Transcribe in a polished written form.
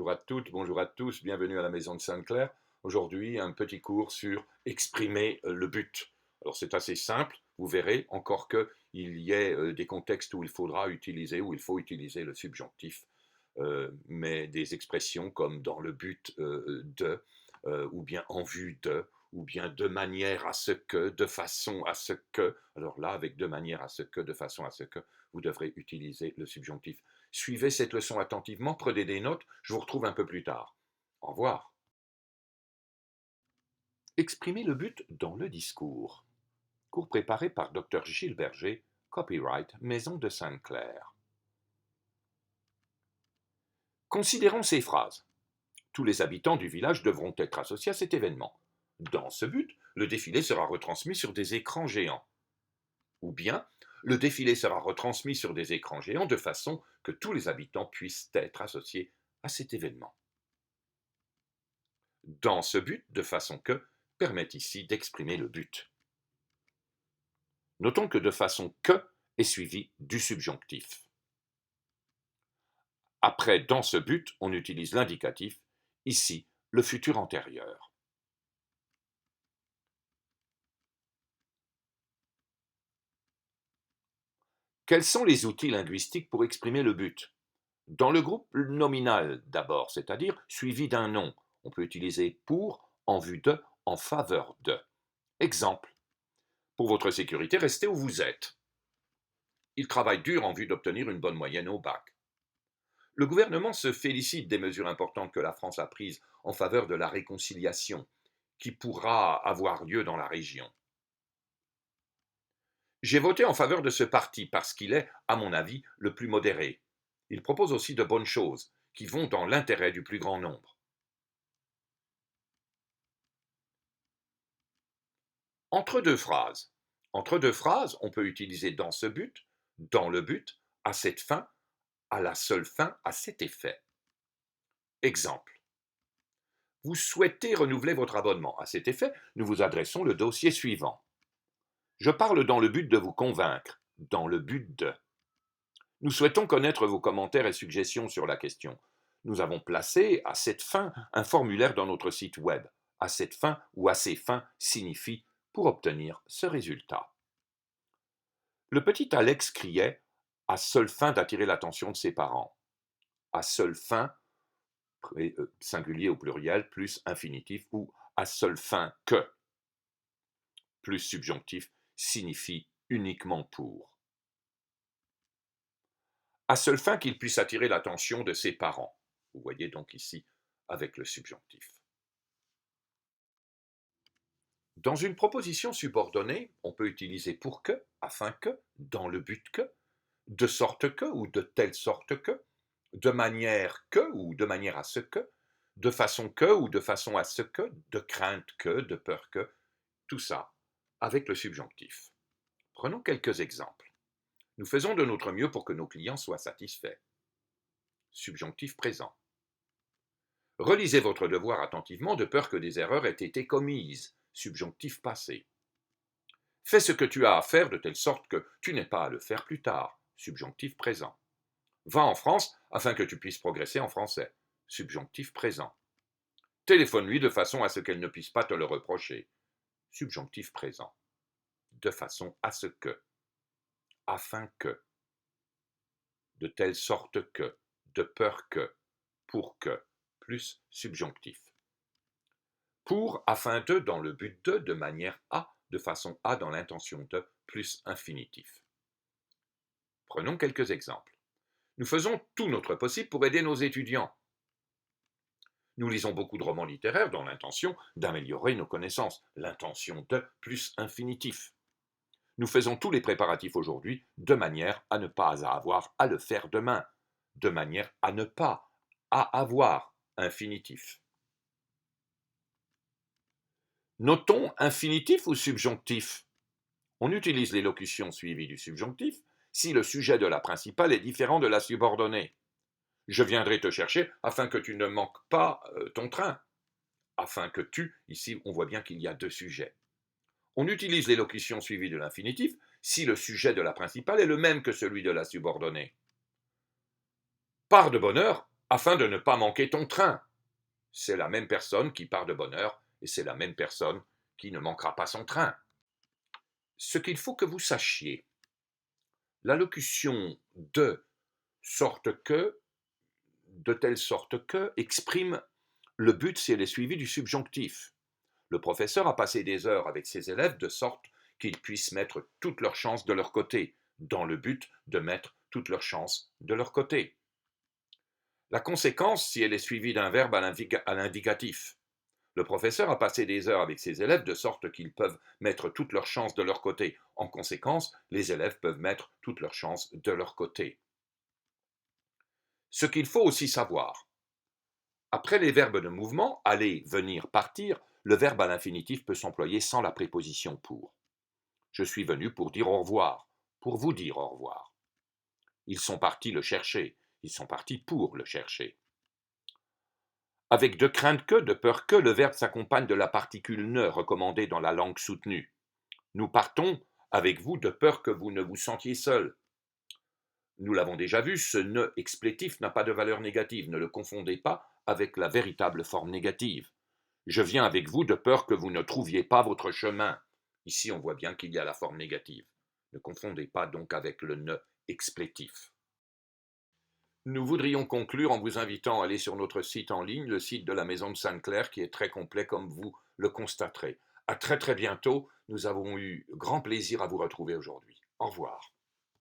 bonjour à toutes, bonjour à tous, bienvenue à la maison de Sainte-Claire. Aujourd'hui, un petit cours sur exprimer le but. Alors c'est assez simple, vous verrez, encore qu'il y ait des contextes où il faudra utiliser, où il faut utiliser le subjonctif, mais des expressions comme dans le but de, ou bien en vue de, ou bien de manière à ce que, de façon à ce que. Alors là, avec de manière à ce que, de façon à ce que, vous devrez utiliser le subjonctif. Suivez cette leçon attentivement, prenez des notes, je vous retrouve un peu plus tard. Au revoir. Exprimer le but dans le discours. Cours préparé par Dr Gilles Berger, copyright Maison de Sainte-Claire. Considérons ces phrases. Tous les habitants du village devront être associés à cet événement. Dans ce but, le défilé sera retransmis sur des écrans géants. Ou bien, le défilé sera retransmis sur des écrans géants de façon que tous les habitants puissent être associés à cet événement. Dans ce but, de façon que, permet ici d'exprimer le but. Notons que de façon que est suivi du subjonctif. Après dans ce but, on utilise l'indicatif, ici le futur antérieur. Quels sont les outils linguistiques pour exprimer le but? Dans le groupe nominal d'abord, c'est-à-dire suivi d'un nom, on peut utiliser pour, en vue de, en faveur de. Exemple. Pour votre sécurité, restez où vous êtes. Il travaille dur en vue d'obtenir une bonne moyenne au bac. Le gouvernement se félicite des mesures importantes que la France a prises en faveur de la réconciliation, qui pourra avoir lieu dans la région. J'ai voté en faveur de ce parti parce qu'il est, à mon avis, le plus modéré. Il propose aussi de bonnes choses, qui vont dans l'intérêt du plus grand nombre. Entre deux phrases. Entre deux phrases, on peut utiliser dans ce but, dans le but, à cette fin, à la seule fin, à cet effet. Exemple. Vous souhaitez renouveler votre abonnement. À cet effet, nous vous adressons le dossier suivant. Je parle dans le but de vous convaincre, dans le but de. Nous souhaitons connaître vos commentaires et suggestions sur la question. Nous avons placé à cette fin un formulaire dans notre site web. À cette fin ou à ces fins signifie pour obtenir ce résultat. Le petit Alex criait à seule fin d'attirer l'attention de ses parents. À seule fin, singulier au pluriel, plus infinitif, ou à seule fin que, plus subjonctif, signifie uniquement pour. À seule fin qu'il puisse attirer l'attention de ses parents. Vous voyez donc ici avec le subjonctif. Dans une proposition subordonnée, on peut utiliser pour que, afin que, dans le but que, de sorte que ou de telle sorte que, de manière que ou de manière à ce que, de façon que ou de façon à ce que, de crainte que, de peur que, tout ça avec le subjonctif. Prenons quelques exemples. Nous faisons de notre mieux pour que nos clients soient satisfaits. Subjonctif présent. Relisez votre devoir attentivement de peur que des erreurs aient été commises. Subjonctif passé. Fais ce que tu as à faire de telle sorte que tu n'aies pas à le faire plus tard. Subjonctif présent. Va en France afin que tu puisses progresser en français. Subjonctif présent. Téléphone-lui de façon à ce qu'elle ne puisse pas te le reprocher. Subjonctif présent. De façon à ce que. Afin que. De telle sorte que. De peur que. Pour que. Plus subjonctif. Pour, afin de, dans le but de manière à, de façon à, dans l'intention de, plus infinitif. Prenons quelques exemples. Nous faisons tout notre possible pour aider nos étudiants. Nous lisons beaucoup de romans littéraires dans l'intention d'améliorer nos connaissances. L'intention de, plus infinitif. Nous faisons tous les préparatifs aujourd'hui de manière à ne pas avoir à le faire demain. De manière à ne pas, à avoir, infinitif. Notons infinitif ou subjonctif. On utilise l'élocution suivie du subjonctif si le sujet de la principale est différent de la subordonnée. Je viendrai te chercher afin que tu ne manques pas ton train. Afin que tu, ici on voit bien qu'il y a deux sujets. On utilise l'élocution suivie de l'infinitif si le sujet de la principale est le même que celui de la subordonnée. Pars de bonne heure afin de ne pas manquer ton train. C'est la même personne qui part de bonne heure et c'est la même personne qui ne manquera pas son train. Ce qu'il faut que vous sachiez, l'allocution de sorte que, de telle sorte que, exprime le but si elle est suivie du subjonctif. Le professeur a passé des heures avec ses élèves de sorte qu'ils puissent mettre toutes leurs chances de leur côté, dans le but de mettre toutes leurs chances de leur côté. La conséquence si elle est suivie d'un verbe à l'indicatif. Le professeur a passé des heures avec ses élèves de sorte qu'ils peuvent mettre toutes leurs chances de leur côté. En conséquence, les élèves peuvent mettre toutes leurs chances de leur côté. Ce qu'il faut aussi savoir. Après les verbes de mouvement, aller, venir, partir, le verbe à l'infinitif peut s'employer sans la préposition pour. Je suis venu pour dire au revoir, pour vous dire au revoir. Ils sont partis le chercher, ils sont partis pour le chercher. Avec de crainte que, de peur que, le verbe s'accompagne de la particule ne recommandée dans la langue soutenue. Nous partons avec vous de peur que vous ne vous sentiez seul. Nous l'avons déjà vu, ce ne explétif n'a pas de valeur négative, ne le confondez pas avec la véritable forme négative. Je viens avec vous de peur que vous ne trouviez pas votre chemin. Ici, on voit bien qu'il y a la forme négative. Ne confondez pas donc avec le ne explétif. Nous voudrions conclure en vous invitant à aller sur notre site en ligne, le site de la Maison de Sainte-Claire, qui est très complet comme vous le constaterez. À très bientôt, nous avons eu grand plaisir à vous retrouver aujourd'hui. Au revoir.